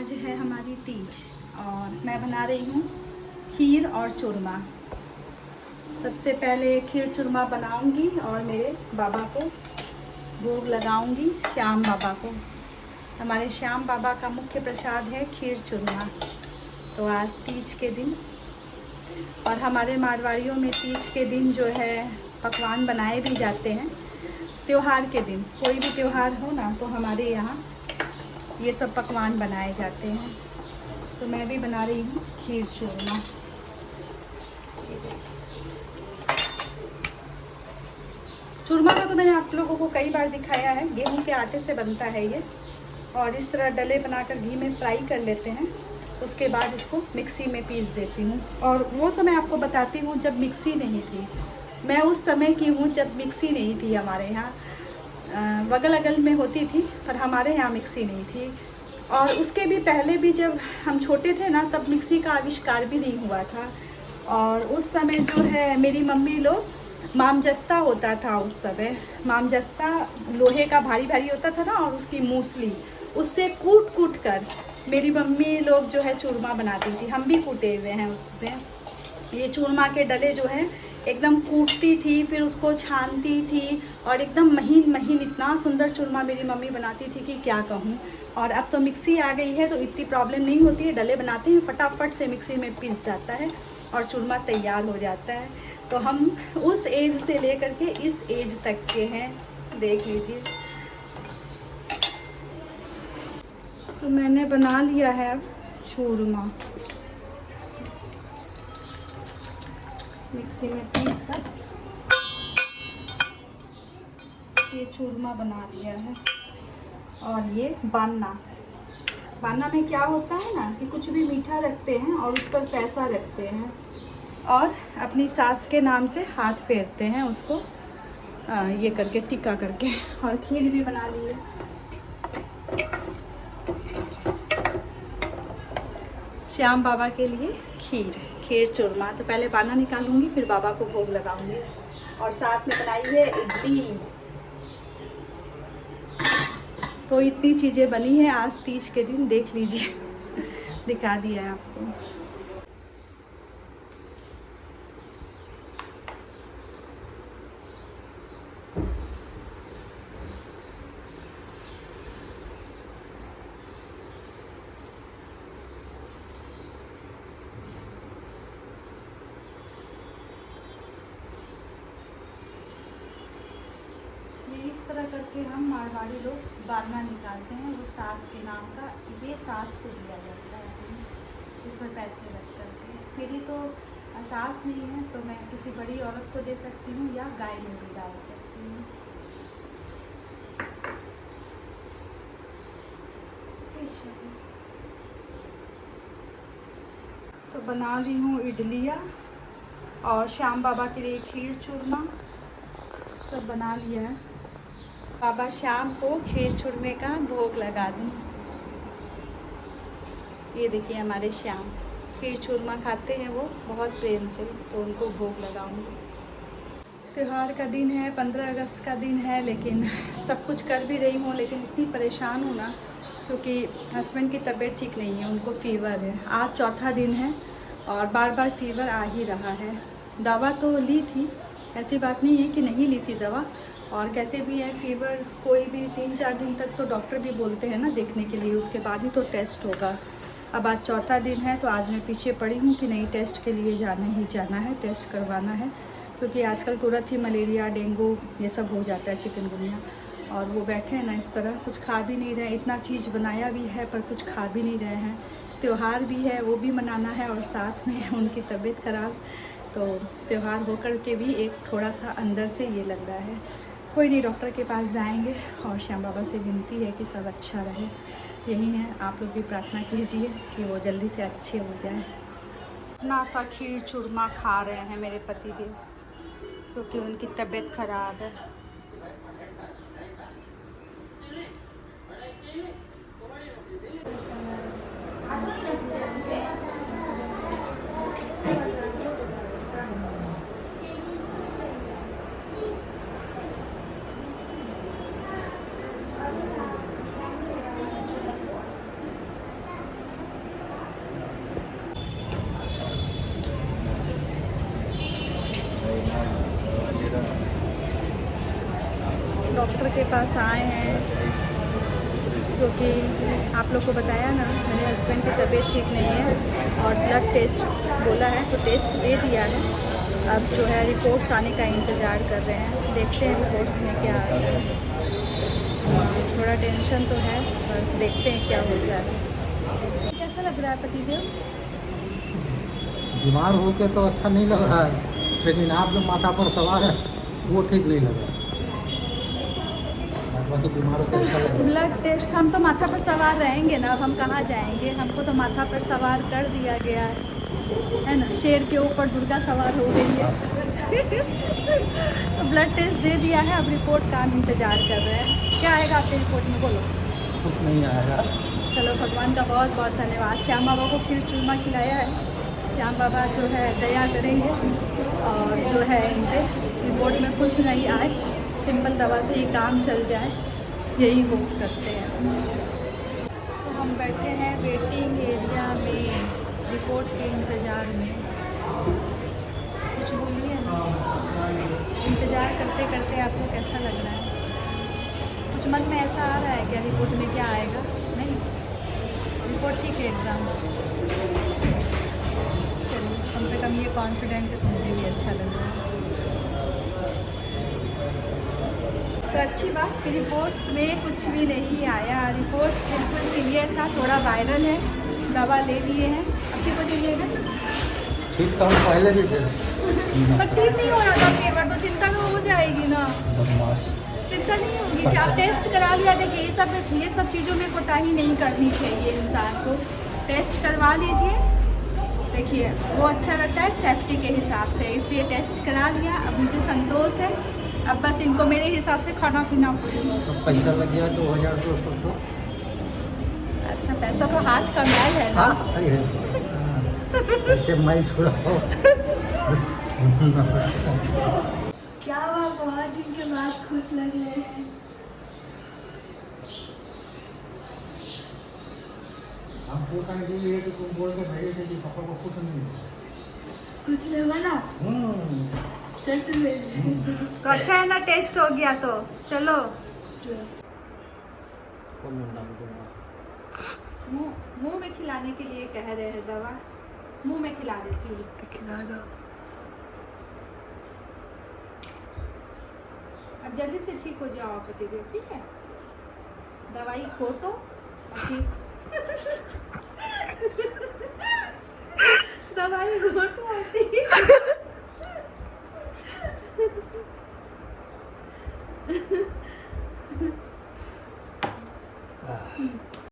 आज है हमारी तीज और मैं बना रही हूँ खीर और चूरमा। सबसे पहले खीर चूरमा बनाऊंगी और मेरे बाबा को भोग लगाऊंगी, श्याम बाबा को। हमारे श्याम बाबा का मुख्य प्रसाद है खीर चूरमा। तो आज तीज के दिन, और हमारे मारवाड़ियों में तीज के दिन जो है पकवान बनाए भी जाते हैं। त्योहार के दिन, कोई भी त्योहार हो ना, तो हमारे यहाँ ये सब पकवान बनाए जाते हैं। तो मैं भी बना रही हूँ खीर चूरमा। चूरमा का तो मैंने आप लोगों को कई बार दिखाया है। गेहूं के आटे से बनता है ये, और इस तरह डले बनाकर घी में फ्राई कर लेते हैं। उसके बाद इसको मिक्सी में पीस देती हूँ। और वो समय आपको बताती हूँ जब मिक्सी नहीं थी। मैं उस समय की हूँ जब मिक्सी नहीं थी हमारे यहाँ। बगल अगल में होती थी, पर हमारे यहाँ मिक्सी नहीं थी। और उसके भी पहले भी जब हम छोटे थे ना, तब मिक्सी का आविष्कार भी नहीं हुआ था। और उस समय जो है मेरी मम्मी लोग, मामजस्ता होता था उस समय, मामजस्ता लोहे का भारी भारी होता था ना, और उसकी मूसली, उससे कूट कूट कर मेरी मम्मी लोग जो है चूरमा बनाती थी। हम भी कूटे हुए हैं उसमें। ये चूरमा के डले जो हैं एकदम कूटती थी, फिर उसको छानती थी, और एकदम महीन महीन इतना सुंदर चूरमा मेरी मम्मी बनाती थी कि क्या कहूँ। और अब तो मिक्सी आ गई है तो इतनी प्रॉब्लम नहीं होती है। डले बनाते हैं, फटाफट से मिक्सी में पीस जाता है और चूरमा तैयार हो जाता है। तो हम उस एज से लेकर के इस एज तक के हैं, देख लीजिए। तो मैंने बना लिया है अब चूरमा, मिक्सी में पीस कर ये चूरमा बना लिया है। और ये बाना में क्या होता है ना, कि कुछ भी मीठा रखते हैं और उस पर पैसा रखते हैं, और अपनी सास के नाम से हाथ फेरते हैं उसको ये करके, टिक्का करके। और खीर भी बना ली है। श्याम बाबा के लिए खीर चूरमा। तो पहले बाना निकालूंगी, फिर बाबा को भोग लगाऊंगी। और साथ में बनाई है इडली। तो इतनी चीज़ें बनी है आज तीज के दिन, देख लीजिए। दिखा दिया है आपको। इस तरह करके हम मारवाड़ी लोग बारना निकालते हैं। वो सास के नाम का, ये सास को दिया जाता है, इसमें पैसे रख करके। मेरी तो सास नहीं है, तो मैं किसी बड़ी औरत को दे सकती हूँ, या गाय में भी डाल सकती हूँ। तो बना ली हूँ इडलिया, और श्याम बाबा के लिए खीर चूरमा सब बना लिया है। बाबा श्याम को खीर चूरमे का भोग लगा दूँ। ये देखिए हमारे श्याम खीर चूरमा खाते हैं वो बहुत प्रेम से, तो उनको भोग लगाऊंगी। त्यौहार का दिन है, 15 अगस्त का दिन है, लेकिन सब कुछ कर भी रही हूँ, लेकिन इतनी परेशान हूँ ना, क्योंकि हस्बैंड की तबीयत ठीक नहीं है, उनको फ़ीवर है। आज चौथा दिन है और बार बार फ़ीवर आ ही रहा है। दवा तो ली थी, ऐसी बात नहीं है कि नहीं ली थी दवा। और कहते भी हैं फ़ीवर कोई भी 3-4 दिन तक तो डॉक्टर भी बोलते हैं ना देखने के लिए, उसके बाद ही तो टेस्ट होगा। अब आज चौथा दिन है, तो आज मैं पीछे पड़ी हूँ कि नहीं, टेस्ट के लिए जाना ही जाना है, टेस्ट करवाना है। क्योंकि आजकल तुरंत ही मलेरिया, डेंगू ये सब हो जाता है, चिकनगुनिया। और वो बैठे हैं ना इस तरह, कुछ खा भी नहीं रहे। इतना चीज़ बनाया भी है पर कुछ खा भी नहीं रहे हैं। त्यौहार भी है, वो भी मनाना है, और साथ में उनकी तबीयत ख़राब। तो त्यौहार होकर के भी एक थोड़ा सा अंदर से ये लग रहा है। कोई नहीं, डॉक्टर के पास जाएंगे, और श्याम बाबा से विनती है कि सब अच्छा रहे। यही है, आप लोग भी प्रार्थना कीजिए कि वो जल्दी से अच्छे हो जाए। अपना सा खीर चूरमा खा रहे हैं मेरे पतिदेव, क्योंकि उनकी तबीयत ख़राब है। के पास आए हैं क्योंकि आप लोग को बताया ना मेरे हस्बैंड की तबीयत ठीक नहीं है और ब्लड टेस्ट बोला है तो टेस्ट दे दिया है। अब जो है रिपोर्ट्स आने का इंतज़ार कर रहे हैं, देखते हैं रिपोर्ट्स में क्या आता है। थोड़ा टेंशन तो है पर देखते हैं क्या होता है। कैसा लग रहा है पतिदेव? बीमार होके तो अच्छा नहीं लग रहा है, लेकिन आप जो माथा पर सवार है वो ठीक नहीं लग रहा है। बाकी बीमार होकर अच्छा लग रहा है। ब्लड टेस्ट हम तो माथा पर सवार रहेंगे ना, अब हम कहाँ जाएंगे, हमको तो माथा पर सवार कर दिया गया है ना। शेर के ऊपर दुर्गा सवार हो गई है। तो ब्लड टेस्ट दे दिया है, अब रिपोर्ट का हम इंतज़ार कर रहे हैं। क्या आएगा आपके रिपोर्ट में बोलो? कुछ नहीं आएगा। चलो भगवान का बहुत बहुत धन्यवाद। श्याम बाबा को खीर चूरमा खिलाया है, श्याम बाबा जो है दया करेंगे और जो है इन पे रिपोर्ट में कुछ नहीं आए, सिंपल दवा से ही काम चल जाए, यही होप करते हैं। तो हम बैठे हैं वेटिंग एरिया में रिपोर्ट के इंतज़ार में। कुछ बोलिए ना, इंतज़ार करते करते आपको कैसा लग रहा है? कुछ मन में ऐसा आ रहा है क्या रिपोर्ट में क्या आएगा? नहीं, रिपोर्ट ठीक है एकदम। चलिए कम से कम ये कॉन्फिडेंट है तो मुझे भी अच्छा लग रहा है। तो अच्छी बात कि रिपोर्ट्स में कुछ भी नहीं आया, रिपोर्ट्स बिल्कुल क्लियर था। थोड़ा वायरल है, दवा ले लिए हैं, अब ठीक हो जाइएगा। ठीक तो हम पहले भी थे। पर ठीक नहीं हो रहा था फीवर, तो चिंता तो हो जाएगी ना। बदमाश। चिंता नहीं होगी कि आप टेस्ट करा लिया। देखिए ये सब चीज़ों में कोताही नहीं करनी चाहिए इंसान को। टेस्ट करवा लीजिए, देखिए वो अच्छा रहता है सेफ्टी के हिसाब से, इसलिए टेस्ट करा लिया। अब मुझे संतोष है, अब बस इनको मेरे हिसाब से खाना पीना पड़ेगा। तो पैसा लग गया 2200। अच्छा, पैसा तो हाथ का मैल है ना। हाँ ऐसे मैल छुड़ाओ। क्या हुआ, बहुत दिन के बाद खुश लग रहे हैं। हम पूछा नहीं है कि तुम बोल के भेजे थे कि पापा को कुछ नहीं बना सच में। तो अच्छा है ना, टेस्ट हो गया तो चलो। मुंह में खिलाने के लिए कह रहे हैं दवा, मुंह में खिला देती हूँ। खिला दो। अब जल्दी से ठीक हो जाओ पतिदेव, ठीक है? दवाई खोटो ठीक। दवाई घोटो